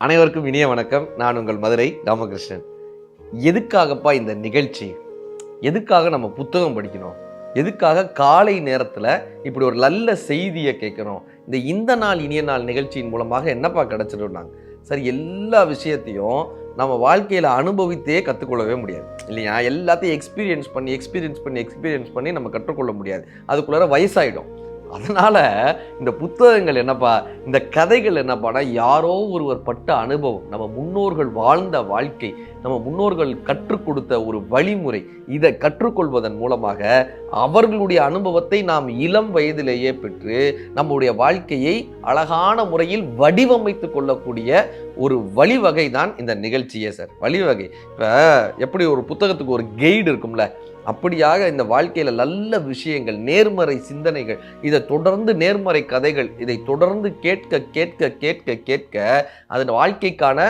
அனைவருக்கும் இனிய வணக்கம். நான் உங்கள் மதுரை ராமகிருஷ்ணன். எதுக்காகப்பா இந்த நிகழ்ச்சி? எதுக்காக நம்ம புத்தகம் படிக்கணும்? எதுக்காக காலை நேரத்தில் இப்படி ஒரு நல்ல செய்தியை கேட்கணும்? இந்த நாள் இனிய நாள் நிகழ்ச்சியின் மூலமாக என்னப்பா கிடச்சிடும்னாங்க. சரி, எல்லா விஷயத்தையும் நம்ம வாழ்க்கையில் அனுபவித்தே கற்றுக்கொள்ளவே முடியாது இல்லையா? எல்லாத்தையும் எக்ஸ்பீரியன்ஸ் பண்ணி நம்ம கற்றுக்கொள்ள முடியாது. அதுக்குள்ளார வயசாயிடும். அதனால இந்த புத்தகங்கள் என்னப்பா, இந்த கதைகள் என்னப்பானா, யாரோ ஒருவர் பட்ட அனுபவம், நம்ம முன்னோர்கள் வாழ்ந்த வாழ்க்கை, நம்ம முன்னோர்கள் கற்றுக் கொடுத்த ஒரு வழிமுறை, இதை கற்றுக்கொள்வதன் மூலமாக அவர்களுடைய அனுபவத்தை நாம் இளம் வயதிலேயே பெற்று நம்முடைய வாழ்க்கையை அழகான முறையில் வடிவமைத்து கொள்ளக்கூடிய ஒரு வழிவகை தான் இந்த நிகழ்ச்சியே சார். வழிவகை இப்போ எப்படி ஒரு புத்தகத்துக்கு ஒரு கைடு இருக்கும்ல, அப்படியாக இந்த வாழ்க்கையில் நல்ல விஷயங்கள், நேர்மறை சிந்தனைகள், இதை தொடர்ந்து நேர்மறை கதைகள், இதை தொடர்ந்து கேட்க கேட்க கேட்க கேட்க அதன் வாழ்க்கைக்கான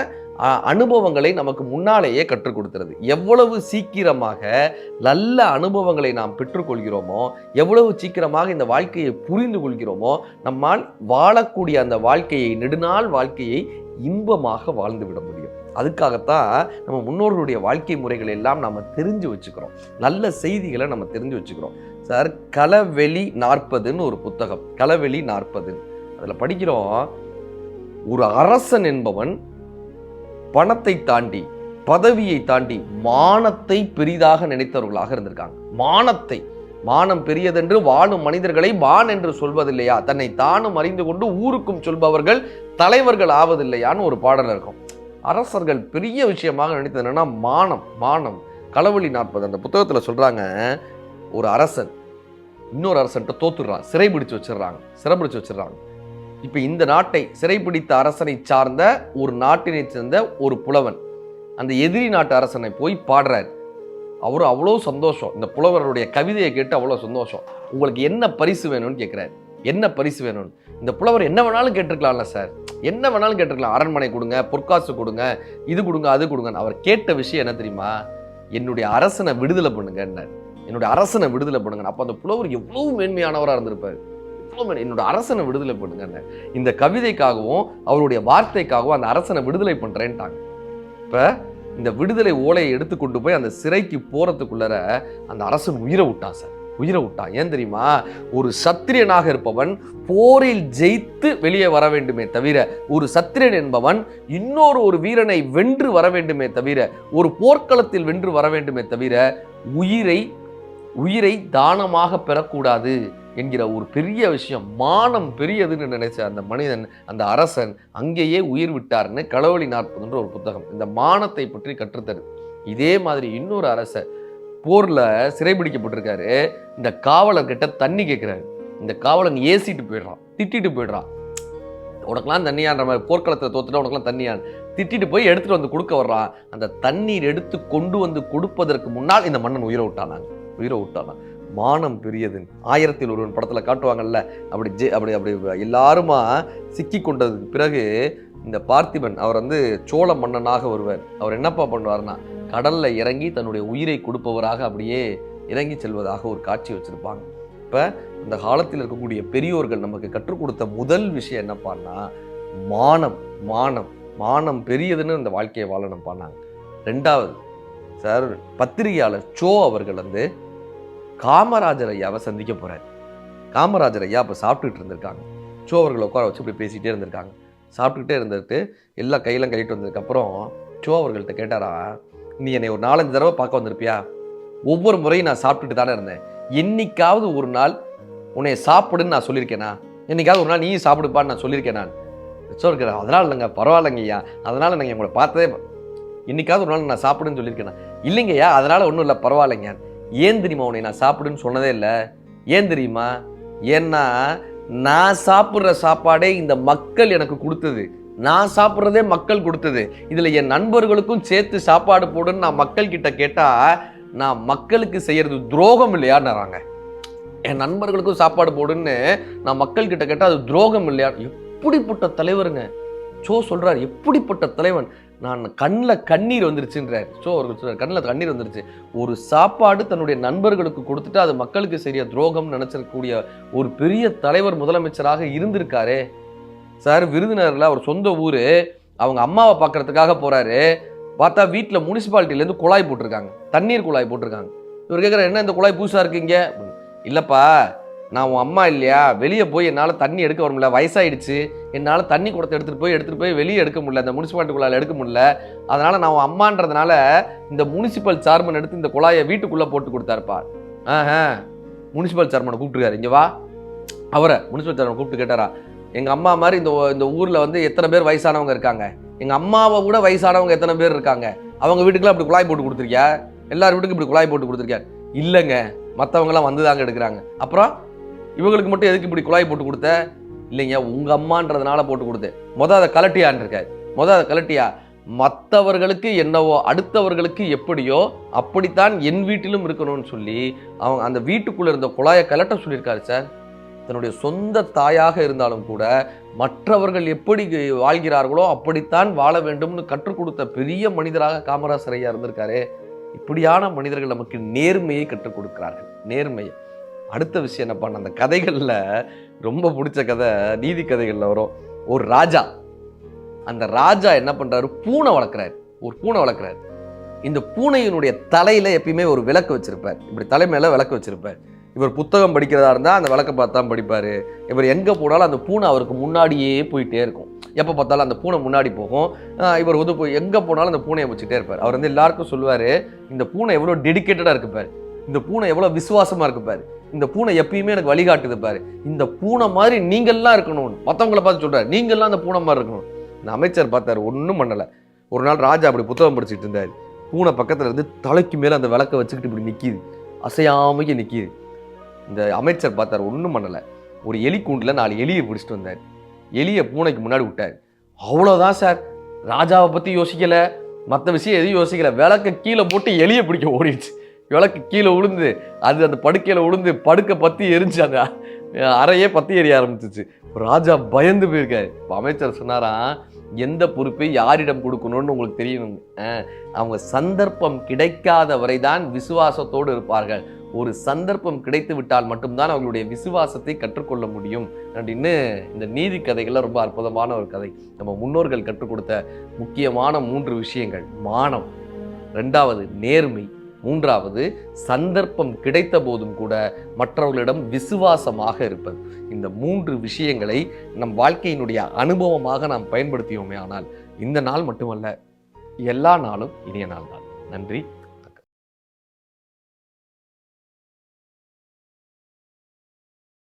அனுபவங்களை நமக்கு முன்னாலேயே கற்றுக் கொடுக்கிறது. எவ்வளவு சீக்கிரமாக நல்ல அனுபவங்களை நாம் பெற்றுக்கொள்கிறோமோ, எவ்வளவு சீக்கிரமாக இந்த வாழ்க்கையை புரிந்து கொள்கிறோமோ, நம்மால் வாழக்கூடிய அந்த வாழ்க்கையை, நெடுநாள் வாழ்க்கையை இன்பமாக வாழ்ந்து விட முடியும். அதுக்காகத்தான் நம்ம முன்னோர்களுடைய வாழ்க்கை முறைகள் எல்லாம் நம்ம தெரிஞ்சு வச்சுக்கிறோம். நல்ல செய்திகளை நம்ம தெரிஞ்சு வச்சுக்கிறோம் சார். களவெளி 40ன்னு ஒரு புத்தகம், களவெளி 40. அதில் படிக்கிறோம், ஒரு அரசன் என்பவன் பணத்தை தாண்டி, பதவியை தாண்டி மானத்தை பெரிதாக நினைத்தவர்களாக இருந்திருக்காங்க. மானம் பெரியதென்று வாழும் மனிதர்களை மான் என்று சொல்வதில்லையா, தன்னை தானும் அறிந்து கொண்டு ஊருக்கும் சொல்பவர்கள் தலைவர்கள் ஆவதில்லையான்னு ஒரு பாடல் இருக்கும். அரசர்கள் பெரிய விஷயமாக நினைத்தது என்னன்னா மானம். களவெளி 40 அந்த புத்தகத்தில் சொல்றாங்க, ஒரு அரசன் இன்னொரு அரசன்ட்ட தோத்துடுறான், சிறைபிடிச்சு வச்சிடறாங்க. இப்ப இந்த நாட்டை சிறைபிடித்த அரசனை சார்ந்த ஒரு நாட்டினை சேர்ந்த ஒரு புலவன் அந்த எதிரி நாட்டு அரசனை போய் பாடுறார். அவரு அவ்வளோ சந்தோஷம், இந்த புலவருடைய கவிதையை கேட்டு அவ்வளோ சந்தோஷம். உங்களுக்கு என்ன பரிசு வேணும்னு கேட்கிறார். என்ன பரிசு வேணும்னு இந்த புலவர் என்ன வேணாலும் கேட்டிருக்கலாம்ல சார், என்ன வேணாலும் கேட்டிருக்கலாம். அரண்மனை கொடுங்க, பொற்காசு கொடுங்க, இது கொடுங்க, அது கொடுங்க. அவர் கேட்ட விஷயம் என்ன தெரியுமா? என்னுடைய அரசனை விடுதலை பண்ணுங்க, என்னுடைய அரசனை விடுதலை பண்ணுங்க. அப்போ அந்த புலவர் எவ்வளவு மேன்மையானவராக இருந்திருப்பார். என்னோட அரசனை விடுதலை பண்ணுங்க. இந்த கவிதைக்காகவும் அவருடைய வார்த்தைக்காகவும் அந்த அரசனை விடுதலை பண்றேன்ட்டாங்க. இப்ப இந்த விடுதலை ஓலையை எடுத்துக்கொண்டு போய் அந்த சிறைக்கு போறதுக்குள்ளர அந்த அரசன் உயிரை விட்டான். ஏன் தெரியுமா? ஒரு சத்திரியனாக இருப்பவன் போரில் ஜெயித்து வெளியே வர வேண்டுமே தவிர, ஒரு சத்திரியன் என்பவன் இன்னொரு வீரனை வென்று வர வேண்டுமே தவிர, ஒரு போர்க்களத்தில் வென்று வர வேண்டுமே தவிர, உயிரை தானமாக பெறக்கூடாது என்கிற ஒரு பெரிய விஷயம், மானம் பெரியதுன்னு நினைச்ச அந்த மனிதன், அந்த அரசன் அங்கேயே உயிர் விட்டார்னு களவெளி 40 ஒரு புத்தகம் இந்த மானத்தை பற்றி கற்றுத்தரு. இதே மாதிரி இன்னொரு அரசர் போர்ல சிறைபிடிக்கப்பட்டிருக்காரு. இந்த காவலர்கிட்ட தண்ணி கேட்கிறாரு. இந்த காவலன் ஏசிட்டு போயிடுறான், திட்டிட்டு போயிடுறான். உனக்கெல்லாம் தண்ணியான்ற மாதிரி, போர்க்களத்தை தோத்துட்டு உனக்கெல்லாம் தண்ணியான் திட்டிட்டு போய் எடுத்துட்டு வந்து கொடுக்க வர்றான். அந்த தண்ணீர் எடுத்து கொண்டு வந்து கொடுப்பதற்கு முன்னால் இந்த மன்னன் உயிரை விட்டானாங்க. மானம் பெரியது. 1001 படத்துல காட்டுவாங்கல்ல, அப்படி எல்லாருமா சிக்கி கொண்டதுக்கு பிறகு இந்த பார்த்திபன் அவர் சோழ மன்னனாக வருவார். அவர் என்னப்பா பண்ணுவார்னா, கடல்ல இறங்கி தன்னுடைய உயிரை கொடுப்பவராக அப்படியே இறங்கி செல்வதாக ஒரு காட்சி வச்சிருப்பாங்க. இப்ப இந்த காலத்தில் இருக்கக்கூடிய பெரியோர்கள் நமக்கு கற்றுக் கொடுத்த முதல் விஷயம் என்னப்பான்னா, மானம் பெரியதுன்னு இந்த வாழ்க்கையை வாழணும் பண்ணாங்க. 2வது சார், பத்திரிகையாளர் சோ அவர்கள் காமராஜர் ஐயாவை சந்திக்க போறாரு. காமராஜர் ஐயா அப்போ சாப்பிட்டுட்டு இருந்திருக்காங்க. சோ அவர்களை உட்கார வச்சு இப்படி பேசிகிட்டே இருந்திருக்காங்க. சாப்பிட்டுக்கிட்டே இருந்துட்டு எல்லாம் கையெல்லாம் கழிட்டு வந்ததுக்கப்புறம் சோ அவர்கள்ட்ட கேட்டாரா, நீ என்னை ஒரு 4-5 தடவை பார்க்க வந்திருப்பியா? ஒவ்வொரு முறையும் நான் சாப்பிட்டுட்டு தானே இருந்தேன். என்னைக்காவது ஒரு நாள் உன்னை சாப்பிடுன்னு நான் சொல்லியிருக்கேனா? என்னைக்காவது ஒரு நாள் நீ சாப்பிடுப்பான்னு நான் சொல்லியிருக்கேன். நான் சோ இருக்கிற அதனால இல்லைங்க, பரவாயில்லைங்க ஐயா, அதனால நீங்கள் உங்களை பார்த்ததே, என்னைக்காவது ஒரு நாள் நான் சாப்பிடுன்னு சொல்லியிருக்கேனா? இல்லைங்கய்யா, அதனால ஒன்றும் இல்லை, பரவாயில்லைங்க. ஏன் தெரியுமா உன்னை நான் சாப்பிடுன்னு சொன்னதே இல்லை? ஏன் தெரியுமா? ஏன்னா நான் சாப்பிட்ற சாப்பாடே இந்த மக்கள் எனக்கு கொடுத்தது, நான் சாப்பிட்றதே மக்கள் கொடுத்தது. இதில் என் நண்பர்களுக்கும் சேர்த்து சாப்பாடு போடுன்னு நான் மக்கள் கிட்ட கேட்டால், நான் மக்களுக்கு செய்யறது துரோகம் இல்லையான்னாங்க. என் நண்பர்களுக்கும் சாப்பாடு போடுன்னு நான் மக்கள் கிட்ட கேட்டால் அது துரோகம் இல்லையா? எப்படிப்பட்ட தலைவருங்க சோ சொல்றாரு, எப்படிப்பட்ட தலைவன். நான் கண்ணில் கண்ணீர் வந்துருச்சுன்றார் சோ அவர்கள் சொல்றாரு, கண்ணில் கண்ணீர் வந்துருச்சு. ஒரு சாப்பாடு தன்னுடைய நண்பர்களுக்கு கொடுத்துட்டு அது மக்களுக்கு சரியா துரோகம் நினைச்சிருக்கக்கூடிய ஒரு பெரிய தலைவர் முதலமைச்சராக இருந்திருக்காரே சார். விருதுநகர்ல அவர் சொந்த ஊரு, அவங்க அம்மாவை பார்க்கறதுக்காக போறாரு. பார்த்தா வீட்டில் முனிசிபாலிட்டிலேருந்து குழாய் போட்டிருக்காங்க, தண்ணீர் குழாய் போட்டிருக்காங்க. இவர் கேட்குற, என்ன இந்த குழாய் புதுசாக இருக்குங்க? இல்லைப்பா, நான் உன் அம்மா இல்லையா, வெளியே போய் என்னால் தண்ணி எடுக்க வர முடியல, வயசாயிடுச்சு, என்னால் தண்ணி குடத்தை எடுத்துகிட்டு போய் வெளியே எடுக்க முடியல, இந்த முனிசிபாலிட்டி குழாயில் எடுக்க முடியல, அதனால் நான் உன் அம்மான்றதுனால இந்த முனிசிபல் சேர்மன் எடுத்து இந்த குழாயை வீட்டுக்குள்ளே போட்டு கொடுத்தாருப்பா. முனிசிபல் சேர்மனை கூப்பிட்டுருக்காரு, இங்கே வா. அவரை முனிசிபல் சேர்மனை கூப்பிட்டு கேட்டாரா, எங்கள் அம்மா மாதிரி இந்த ஊரில் வந்து எத்தனை பேர் வயசானவங்க இருக்காங்க, எங்கள் அம்மாவை கூட வயசானவங்க எத்தனை பேர் இருக்காங்க, அவங்க வீட்டுக்குலாம் இப்படி குழாய் போட்டு கொடுத்துருக்கியா, எல்லார் வீட்டுக்கும் இப்படி குழாய் போட்டு கொடுத்துருக்கியா? இல்லைங்க, மற்றவங்களாம் வந்து தாங்க எடுக்கிறாங்க. அப்புறம் இவங்களுக்கு மட்டும் எதுக்கு இப்படி குழாய் போட்டு கொடுத்த? இல்லைங்க, உங்கள் அம்மான்றதுனால போட்டு கொடுத்தேன். அதை கலட்டியான்னு இருக்காரு. அதை கலட்டியா, மற்றவர்களுக்கு என்னவோ அடுத்தவர்களுக்கு எப்படியோ அப்படித்தான் என் வீட்டிலும் இருக்கணும்னு சொல்லி அவங்க அந்த வீட்டுக்குள்ளே இருந்த குழாயை கலட்ட சொல்லியிருக்காரு சார். தன்னுடைய சொந்த தாயாக இருந்தாலும் கூட மற்றவர்கள் எப்படி வாழ்கிறார்களோ அப்படித்தான் வாழ வேண்டும்னு கற்றுக் கொடுத்த பெரிய மனிதராக காமராசர் ஐயா இருந்திருக்காரு. இப்படியான மனிதர்கள் நமக்கு நேர்மையை கற்றுக் கொடுக்கிறார்கள். நேர்மையை. அடுத்த விஷயம் என்னப்பா, அந்த கதைகளில் ரொம்ப பிடிச்ச கதை நீதி கதைகளில் வரும். ஒரு ராஜா, அந்த ராஜா என்ன பண்ணுறாரு, பூனை வளர்க்குறாரு. ஒரு பூனை வளர்க்குறாரு. இந்த பூனையினுடைய தலையில் எப்பயுமே ஒரு விளக்கு வச்சுருப்பார். இப்படி தலை மேலே விளக்கு வச்சுருப்பார். இவர் புத்தகம் படிக்கிறதா இருந்தால் அந்த விளக்கை பார்த்து தான் படிப்பார். இவர் எங்கே போனாலும் அந்த பூனை அவருக்கு முன்னாடியே போயிட்டே இருக்கும். எப்போ பார்த்தாலும் அந்த பூனை முன்னாடி போகும். இவர் வந்து போய் எங்கே போனாலும் அந்த பூனையை வச்சுட்டே இருப்பார். அவர் வந்து எல்லாருக்கும் சொல்லுவார், இந்த பூனை எவ்வளோ டெடிக்கேட்டடாக இருக்குப்பார், இந்த பூனை எவ்வளோ விசுவாசமாக இருக்குப்பார், இந்த பூனை எப்பயுமே எனக்கு வழிகாட்டுது பாரு, இந்த பூனை மாதிரி நீங்கள்லாம் இருக்கணும். மற்றவங்களை பார்த்து சொல்கிறார், நீங்கள்லாம் அந்த பூனை மாதிரி இருக்கணும். இந்த அமைச்சர் பார்த்தாரு, ஒன்றும் பண்ணலை. ஒரு நாள் ராஜா அப்படி புத்தகம் படிச்சுட்டு இருந்தார். பூனை பக்கத்தில் இருந்து தலைக்கு மேலே அந்த விளக்கை வச்சுக்கிட்டு இப்படி நிற்கிது, அசையாமைக்கு நிற்கிது. இந்த அமைச்சர் பார்த்தார், ஒன்றும் பண்ணலை. ஒரு எலி கூண்டில் 4 எலியை பிடிச்சிட்டு வந்தார். எலியை பூனைக்கு முன்னாடி விட்டார். அவ்வளோதான் சார். ராஜாவை பற்றி யோசிக்கலை, மற்ற விஷயம் எதையும் யோசிக்கலை. விளக்கை கீழே போட்டு எலியை பிடிக்க ஓடிடுச்சு. விளக்கு கீழே விழுந்து அது அந்த படுக்கையில் விழுந்து படுக்கை பற்றி எரிஞ்சு அந்த அறையே பற்றி எரிய ஆரம்பிச்சிச்சு. ராஜா பயந்து போயிருக்காரு. அமைச்சர் சொன்னாராம், எந்த பொறுப்பை யாரிடம் கொடுக்கணும்னு உங்களுக்கு தெரியணும். அவங்க சந்தர்ப்பம் கிடைக்காத வரைதான் விசுவாசத்தோடு இருப்பார்கள். ஒரு சந்தர்ப்பம் கிடைத்து விட்டால் மட்டும்தான் அவங்களுடைய விசுவாசத்தை கற்றுக்கொள்ள முடியும் அப்படின்னு இந்த நீதி கதைகள்ல ரொம்ப அற்புதமான ஒரு கதை. நம்ம முன்னோர்கள் கற்றுக் கொடுத்த முக்கியமான 3 விஷயங்கள்: மானம், 2வது நேர்மை, 3வது சந்தர்ப்பம் கிடைத்த போதும் கூட மற்றவர்களிடம் விசுவாசமாக இருப்பது. இந்த 3 விஷயங்களை நம் வாழ்க்கையினுடைய அனுபவமாக நாம் பயன்படுத்தியோமே ஆனால் இந்த நாள் மட்டுமல்ல, எல்லா நாளும் இனிய நாள் தான். நன்றி.